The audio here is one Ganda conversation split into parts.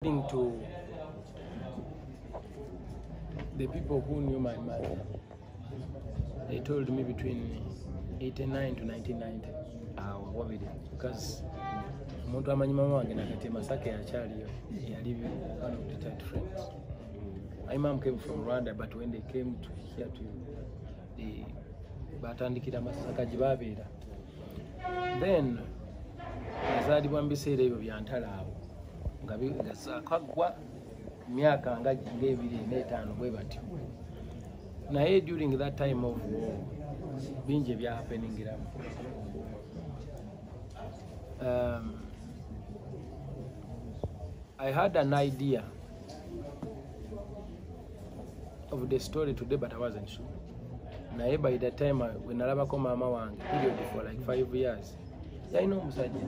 According to the people who knew my mother, they told me between 89 to 1990. Because omuntu amanyi mama wange nakati Masaka yakyaliyo yali one of the tight friends. My mom came from Rwanda, but when they came to here to the batandikira Masaka jibabeera. Then yazaalibwa mu biseera ebyo byantalaabo ngakagwa myaka nga 25 bwe batyo. Naye during that time of war bingi bya happeningiramu. I had an idea of the story today, but I wasn't sure. Naye by the time when nalabako mama wange period for like 5 years, yalina omusajja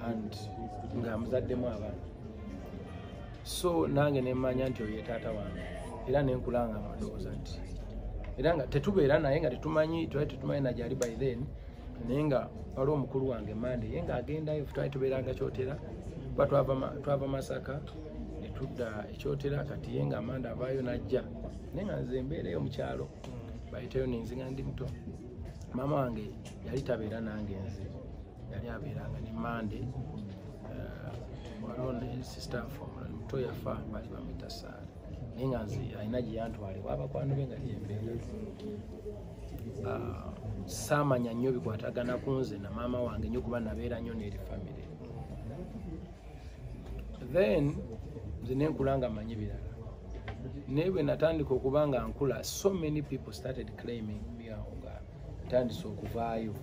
and nga muzaddemu abaana. So nange nemanya nti oyo ye taata wange era nenkulanga amadooza nti era nga tetubeera naye nga tetumanyi na gyali by then, naye nga waliwo omukulu wange Mande ye nga agendayo twali tubeeranga Kyotera kuba twava Masaka ne tudda Kyotera, kati ye nga Mande avaayo najja naye nga nze mbeereyo mu kyalo bayitayo nenzinga ndi muto. Mama wange yali tabeera nange nze, yali abeeranga ne Mande. Waliwo ne sister from muto yafa bali bamwita Saala naye nga nze alina gye yantwale wabakwano be nga lyembeera. Saamanya nnyo bikwatagana ku nze na maama wange nnyo kuba nabeera nnyo n'eri family. Then nze nenkulanga manyi birala naye bwe natandika okuba nga nkula, so many people started claiming me awo nga ntandise okuvaayo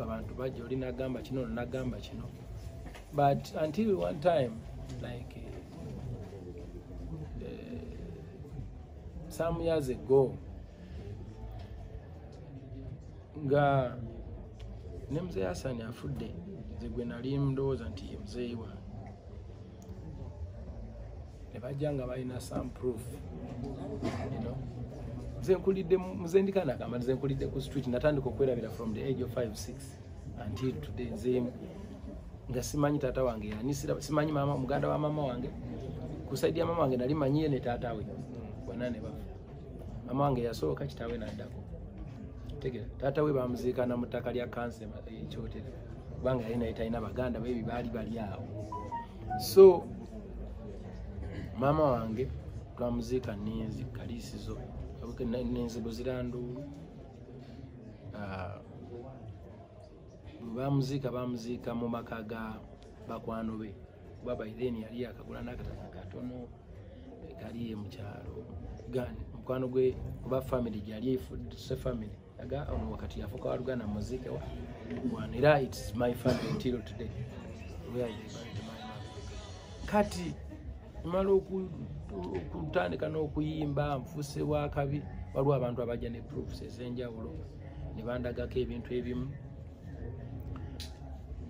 abantu bajja oli nagamba kino nagamba kino. But until one time, like some years ago, nga ne mzee Hassan afudde, nze gwe nali ndowooza nti ye mzee wa, ne bajja nga balina some proof, you know. Nze nkulidde muze ndikana agamba nze nkulidde ku street, natandika okwerabira from the age of 5-6 until today. Nze nga simanyi taata wange yani, simanyi mama muganda wa mama wange, kusaidia mama wange nali manyiye ne taata we banane bafa. Mama wange yasooka, kitaawe naddako. Tegera taata we bamuziika na mutaka lya kanse Kyotera kubanga yali naye talina baganda bebi bali awo. So mama wange twamuziika Ninzi Kaliisizo Ninzi Buzirandu. Bamuziika mu maka ga bakwano be kuba by then yali akagula n'akataka katono kali mu kyalo gani mukwano gwe kuba family gyali efudde family aga ono wakati yafuka walugana muzike wa era it's my family until today where I live. Kati mala okutandika n'okuyimba nfuse wa kabi, waliwo abantu abajja ne proofs ez'enjawulo ne bandagako ebintu ebimu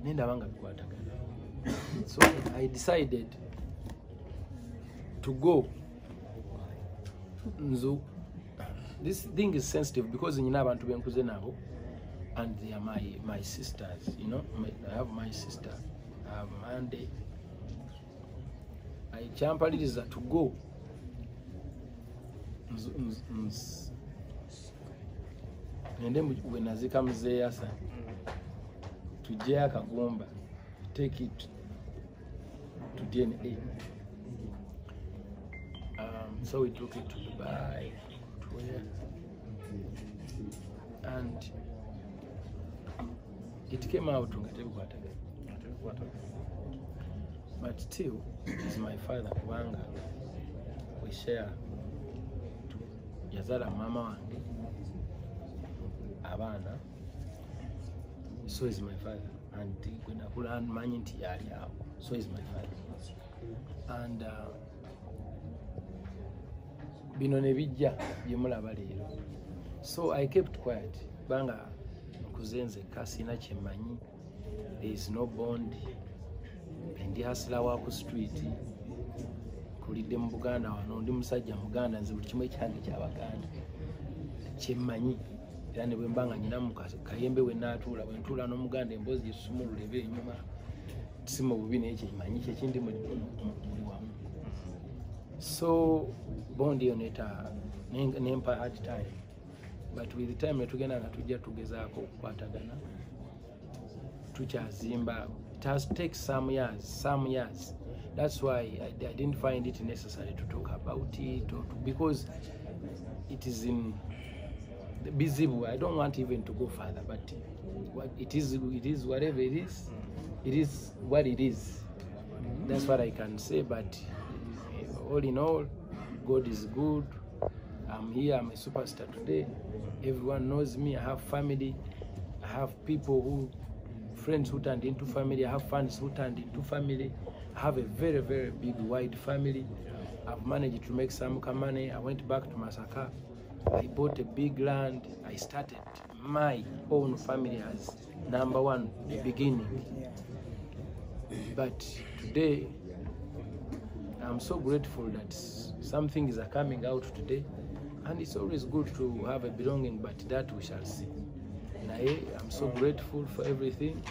nendaba nga bikwatagana. So I decided to go. Nzo this thing is sensitive because nyina abantu benkuze nabo and they are my sisters, you know. I have my sister, I have Mande. I champaliriza to go. Nende when azika mzee Hassan tujye Akagumba, take it to DNA. So we took it to Dubai, to where, and it came out but still it's my father kubanga we share yazala mama wange abana. So is my father, and when I put on money into area, so is my father. And bino nebijja byemulaba leero. So I kept quiet. Banga nkuzenze kasina kyemanyi. There is no bond. Ndi hasila wa ku street. Kulidde mu Buganda wano, ndi musajja Muganda, nze buli kimu ekyange ky'Abaganda kyemanyi. Yani bwe mbanga nyina mu kayembe we natuula, bwe ntuula n'Omuganda emboozi esumulule ebe enyuma simu bubi n'ekyo kimanyi kyekindi muli wamu. So bondi yoneta nempa hard time, but with the time netugenda nga tujja tugezaako okukwatagana tukyazimba. It has taken some years. That's why I didn't find it necessary to talk about it, because it is in the busy. I don't want even to go further, but what it is whatever it is what it is. That's what I can say. But all in all, God is good. I'm here, I'm a superstar today. Everyone knows me. I have family. I have people friends who turned into family. I have fans who turned into family. I have a very, very big, wide family. I've managed to make some money. I went back to Masaka. I bought a big land. I started my own family as number one, the beginning. But today, I'm so grateful that some things are coming out today. And it's always good to have a belonging, but that we shall see. I'm so grateful for everything.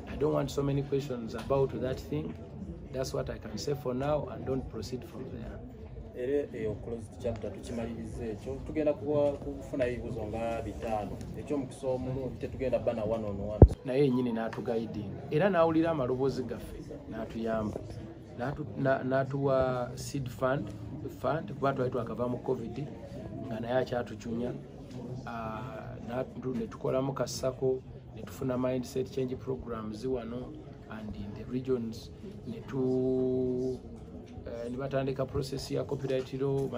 I don't want so many questions about that thing. That's what I can say for now, and don't proceed from there. Close chapter tukimalirize ekyo tugenda kufuna ebibuzo nga bitano ekyo mukisomo tetugenda bana one on one naye nyinyi n'atuguiding era n'awulira amaloboozi gaffe n'atuyamba n'atuwa seed fund kuba twali twakava mu covid nga naye akyatucunya netukolamu kasako netufuna mindset change programs wano and in the regions nibatandika process ya copyright law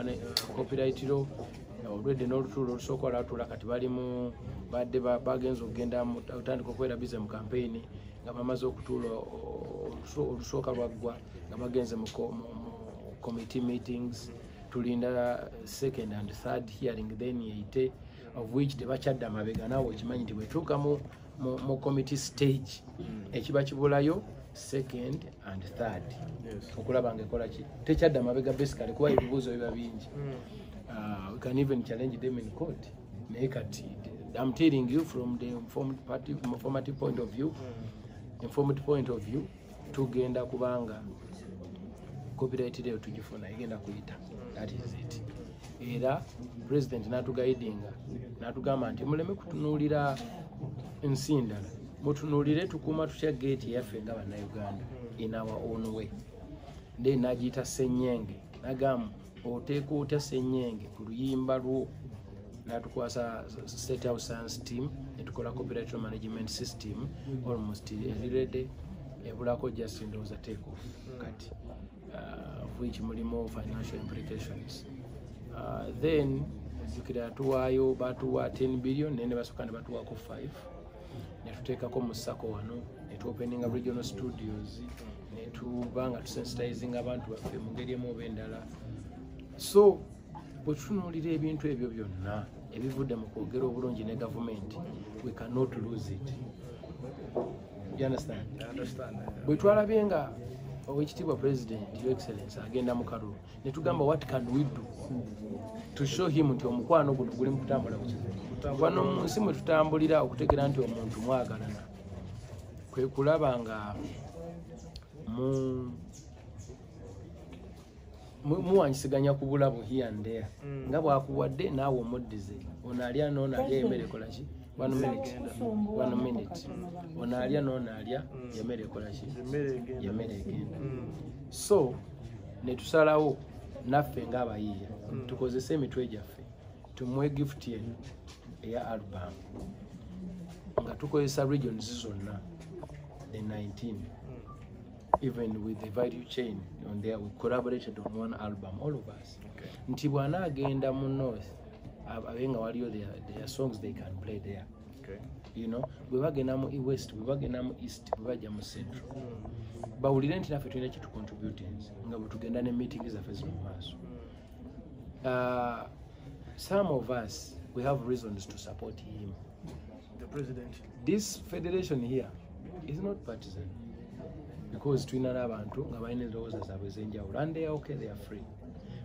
already n'olutuulo olusooka lwatuula kati balimu badde bagenza okugenda otandika okwera bize mu campaign nga bamaze okutuula olusooka lwaggwa nga bagenze mu committee meetings. Tulinda second and third hearing then yeite, of which tebakyadda mabega naawe okimanyi nti bwetuuka mu committee stage ekiba kibulayo second and third okulaba nga ki tekyadda mabega basically kuba ebibuuzo biba bingi. We can even challenge them in court. I'm telling you from the informative point of view, tugenda kubanga copyright leo tujifuna igenda kuyita. That is it. Era president natuguidinga natugamba nti muleme kutunuulira nsindala, mutunuulire tukuma tutya gate yaffe nga bannayuganda in our own way. Then najita Senyenge nagamu oteeka otya Senyenge ku luyimba lwo, natukwasa State House Science team netukola copyright management system almost ready ebulako just ndowooza take off kati which mulimo financial implications. Then jukira tuwayo batuwa 10 billion nene basukane batuwako 5 netuteekako mu Sako wano netuopeninga regional studios netubanga tusensitizing abantu baffe mu ngeri emu oba endala. So bwetutunuulira ebintu ebyo byonna ebivudde mu kwogera obulungi ne government, we cannot lose it. You understand? I understand. Bwetwalabye nga Owekitiibwa President, Your Excellency, agenda mu kalulu netugamba what can we do to show him nti omukwano guno guli mu kutambula wano mu nsi mwe tutambulira okutegera nti omuntu mwagalana kwe kulaba nga muwanyisiganya ku bulabu here and there nga bwakuwadde naawe omuddize ono alya n'ono alya emmere ekola ki 1 minute ono alya n'ono alya emmere ekola ki emmere egenda. So netusalawo naffe ng'abayiiya tukozese emitwe gyaffe tumuwe gift ye eya album nga tukozesa regions zonna the 19 even with the value chain on there. We collaborated on one album, all of us. Nti bwana agenda mu north abenga waliyo their songs they can play there. You know, we bagenda mu west, we bagenda mu east, we bajja mu central. Bawulire nti naffe tulina kitu contributings nga bwe tugenda ne meetings zaffe zino maaso. Some of us, we have reasons to support him. The president. This federation here is not partisan. Because twina n'abantu nga balina endowooza zaabwe ez'enjawulo and they are okay, they are free.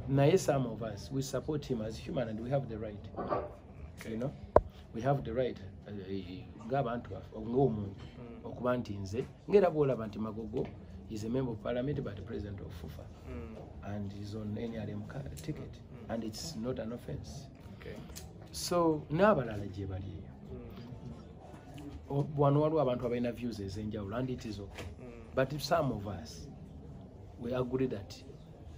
Naye some of us, we support him as human and we have the right. You know, we have the right ng'abantu ng'omuntu okuba nti nze ng'era bw'olaba nti Magogo is a member of parliament but president of FUFA and is on NRM ticket and it's not an offense. Okay. So n'abalala gye bali eyo wano waliwo abantu abalina views ez'enjawulo and it is okay. But if some of us we agree that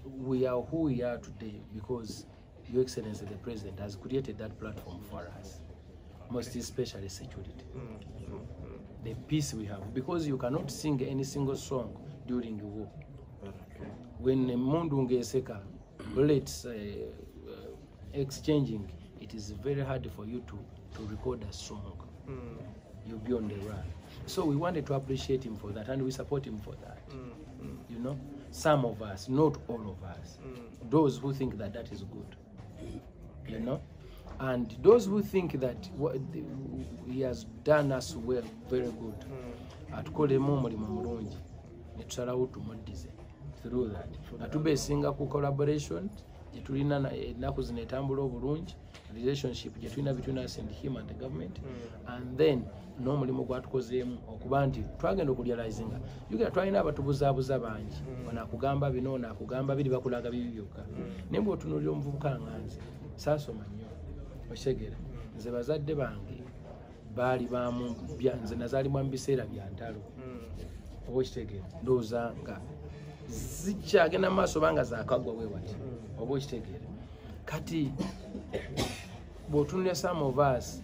we are who we are today because Your Excellency the President has created that platform for us, most especially security. The peace we have, because you cannot sing any single song during the war. When Mundunge Seka bullets exchanging, it is very hard for you to record a song. You'll be on the run. So we wanted to appreciate him for that, and we support him for that. You know, some of us, not all of us, those who think that that is good, you know, and those who think that he has done us well, very good. Atukolemu omulimu mulungi netusalawo tumuddize through that. Atubesinga ku collaboration gye tulina ennaku zino etambula obulungi, relationship gye tulina between us and him and the government, and then n'omulimu gwatukozeemu okuba nti twagenda okurealizinga yugera twalina abatubuzaabuza bangi, ono akugamba bino, ono akugamba biri, bakulaga bibi byokka. Naye bw'otunuulira omuvubuka nga nze saasoma nnyo, okitegera, nze bazadde bange baali baamu, nze nazaalibwa mu biseera bya ntalo, oba okitegera, ndowooza nga zikyagenda mu maaso banga zaakaggwa bwe bati, oba okitegera. Kati bw'otunulira some of us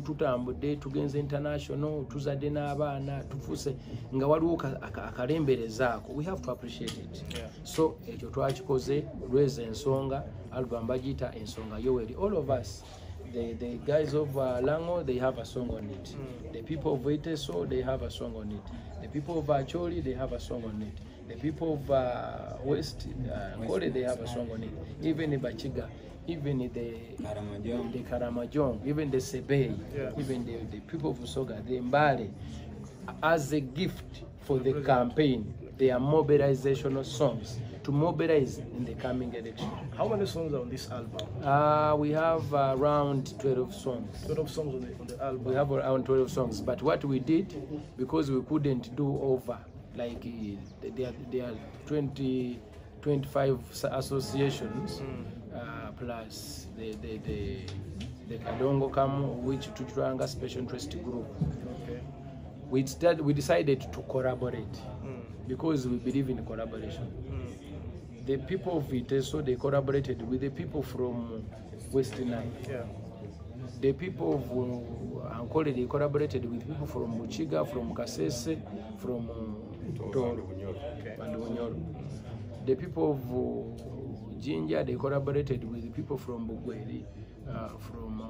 tutambudde tugenze international, tuzadde n'abaana, tufuuse nga waliwo akalemberezaako, we have to appreciate it. So ekyo twakikoze lweza ensonga, album bagiyita ensonga Yoweri. All of us, the guys of Lango, they have a song on it. The people of Iteso, they have a song on it. The people of Acholi, they have a song on it. The people of West Kole, they have a song on it. Even the Bachiga, even the Karamajong, even the Sebei, even the people of Soga, the Mbale, as a gift for the campaign, they are mobilizational songs to mobilize in the coming election. How many songs are on this album? We have around 12 songs. 12 songs on the album. We have around 12 songs, but what we did, because we couldn't do over, like there are 25 associations, plus the Kadongo Kamu, which Tuchuranga Special Interest Group. Okay. We decided to collaborate because we believe in collaboration. The people of Iteso, they collaborated with the people from West Nile. Yeah. The people of Ankole, they collaborated with people from Buchiga, from Kasese, from Toro and Bunyoro. The people of Jinja, they collaborated with the people from Bugweli, from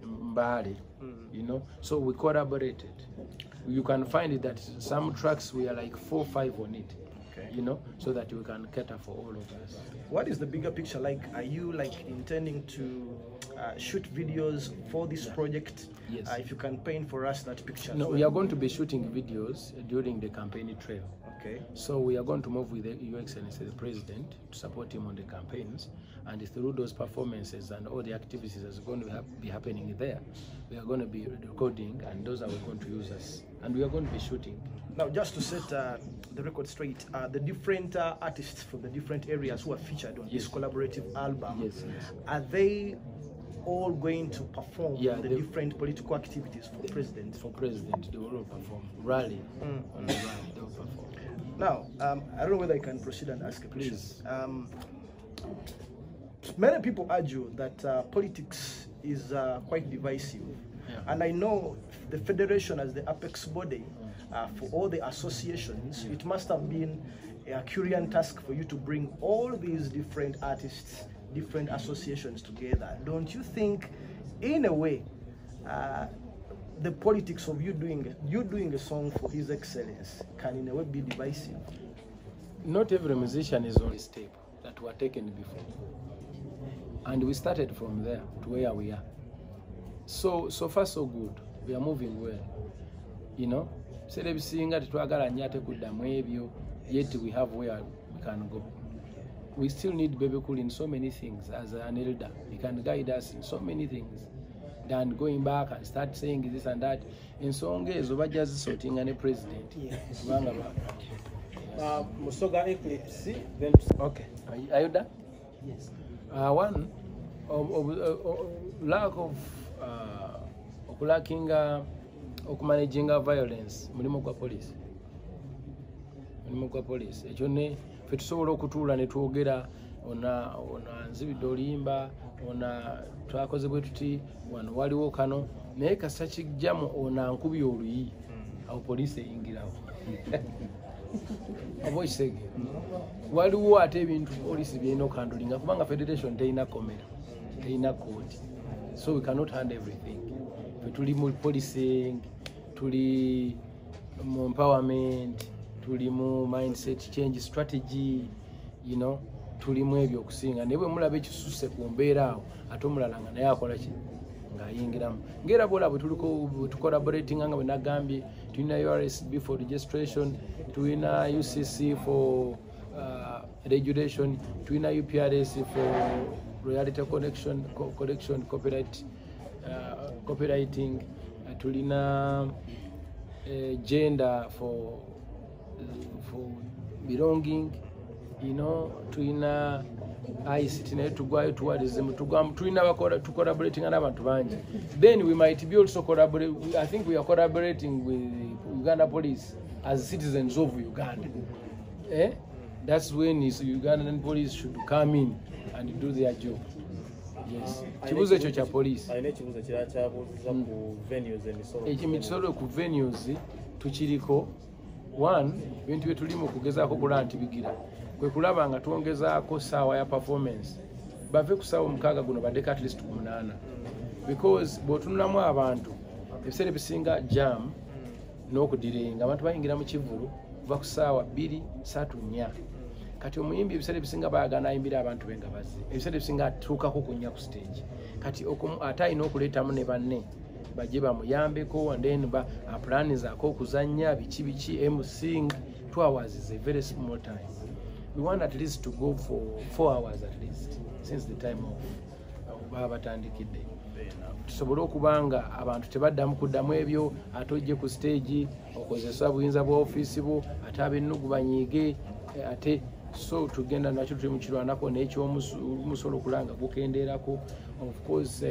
Mbali, you know. So we collaborated. You can find it that some tracks we are like 4 or 5 on it, you know, so that we can cater for all of us. What is the bigger picture like? Are you like intending to shoot videos for this project? Yes. If you can paint for us that picture. No, we are going to be shooting videos during the campaign trail. Okay. So we are going to move with Your Excellency the President to support him on the campaigns, and through those performances and all the activities that's going to be happening there, we are going to be recording, and those are going to use us, and we are going to be shooting. Now, just to set the record straight, the different artists from the different areas who are featured on this collaborative album, are they all going to perform the different political activities for president? For president, they will all perform. Rally, on the rally, they will perform. Now, I don't know whether I can proceed and ask a question. Please. Many people argue that politics is quite divisive. And I know the federation as the apex body for all the associations, it must have been a Herculean task for you to bring all these different artists, different associations together. Don't you think, in a way, the politics of you doing a song for His Excellency can in a way be divisive? Not every musician is on this tape that were taken before. And we started from there to where we are. So far so good. We are moving well. You know? Yet we have where we can go. we still need Bebe Cool in so many things as an elder. He can guide us in so many things than going back and start saying this and that. In so many ways, over just sorting and a president. Musoga Eclipse, then Okay, are you done? Yes. One, lack of lacking managing violence mulimu gwa police. Mulimu gwa police. Ekyo ne fe tusobola okutuula ne twogera ona nzibidde olimba ona twakoze bwe tuti wano waliwo kano naye kasita kijjamu ona nkubye oluyi awo police eyingirawo. Oba ekisege waliwo ate ebintu police byerina okuhandulinga kubanga federation terina komera terina kooti, so we cannot handle everything. Fe tuli mu policing, tuli mu empowerment, tuli mu mindset change strategy, you know, tuli mu ebyo okusinga naye bwe mulaba ekisusse ku mbeera awo ate omulala nga naye akola ki ng'ayingiramu ng'era bwola bwe tucollaborating nga bwe nagambye tulina URSB for registration, tulina UCC for regulation, tulina UPRS for royalty collection copywriting, tulina gender for belonging, you know, tulina ICT naye tugwayo tourism tulina collaborating n'abantu bangi. Then we might be also collaborating. I think we are collaborating with Uganda Police as citizens of Uganda. That's when Ugandan police should come in and do their job. Yes. Kibuzo ekyo kya police. Alina ekibuzo kirala kyabuuziza ku venues emisolo. Emisolo ku venues tukiriko. One, bintu bye tulimu kugezaako kulaba nti bigira. Kwe kulaba nga twongezaako ssaawa ya performance. Bave ku ssaawa omukaaga guno baddeko at least ku 8. Because bw'otunulamu abantu ebiseera ebisinga jam n'okudirenga abantu bayingira mu kivulu kuva ku ssaawa 2, 3, 4. Kati omuyimbi ebiseera ebisinga bayagala ayimbira abantu be nga bazze. Ebiseera ebisinga atuukako kunnya ku stage. Kati ate alina okuleetamu ne banne bajje bamuyambeko and then planizaako okuzannya biki emcing 2 hours is a very small time. We want at least to go for 4 hours at least since the time of batandikidde. Tusobole okubanga abantu tebaddamu kuddamu ebyo ate ojje ku stage okozesa buyinza bwa ofiisi bwo ate abennugu banyiige ate so tugenda nakyo tuli mu kirwanako n'ekyomusolo okulanga gukendeerako. Of course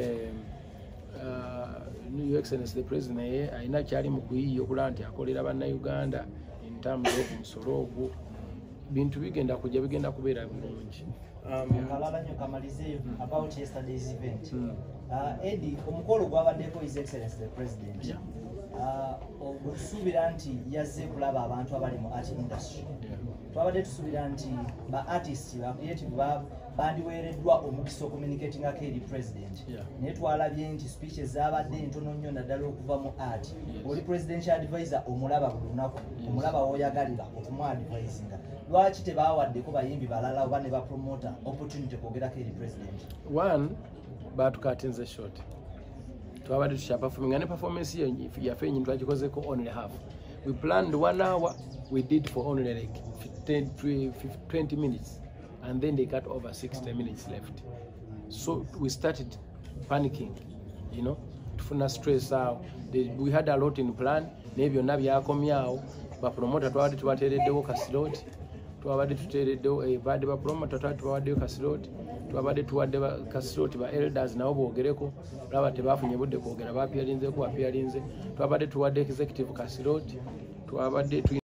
New Excellency the President alina kyali mu kuyiiya okulaba nti akolera bannayuganda in terms of musolo ogwo. Bintu bigenda kubeera bulungi. Kalala nyo kamalize about yesterday's event. Eddie, omukolo gwabaddeko His Excellency the President. Obusuubira nti yazze kulaba abantu abali mu art industry. Twabadde tusuubira nti ba artists ba creative bandiweereddwa omukisa ocommunicatingako eri president. Naye twalabye nti speeches zaabadde ntono nnyo naddala okuva mu art. Oli presidential advisor omulaba buli lunaku, omulaba w'oyagalira okumuadvisinga. Lwaki tebaawaddeko bayimbi balala oba ne bapromota opportunity kwogerako eri president? One, batukatinze short. Twabadde tukya performing and performance yaffe enyini twagikozeko only half. We planned 1 hour, we did for only like 20 minutes, and then they got over 60 minutes left. So we started panicking, you know, tufuna stress out. We had a lot in plan. Maybe byonna byakomyawo bapromota twabadde tubateereddewo kasiloti, twabadde tuteereddewo badde bapromota twabadde tubawaddeyo kasiloti, twabadde tuwadde kasiloti ba elders nabo boogereko laba tebafunye budde kwogera bapyalinzeeko twabadde tuwadde executive kasiloti, twabadde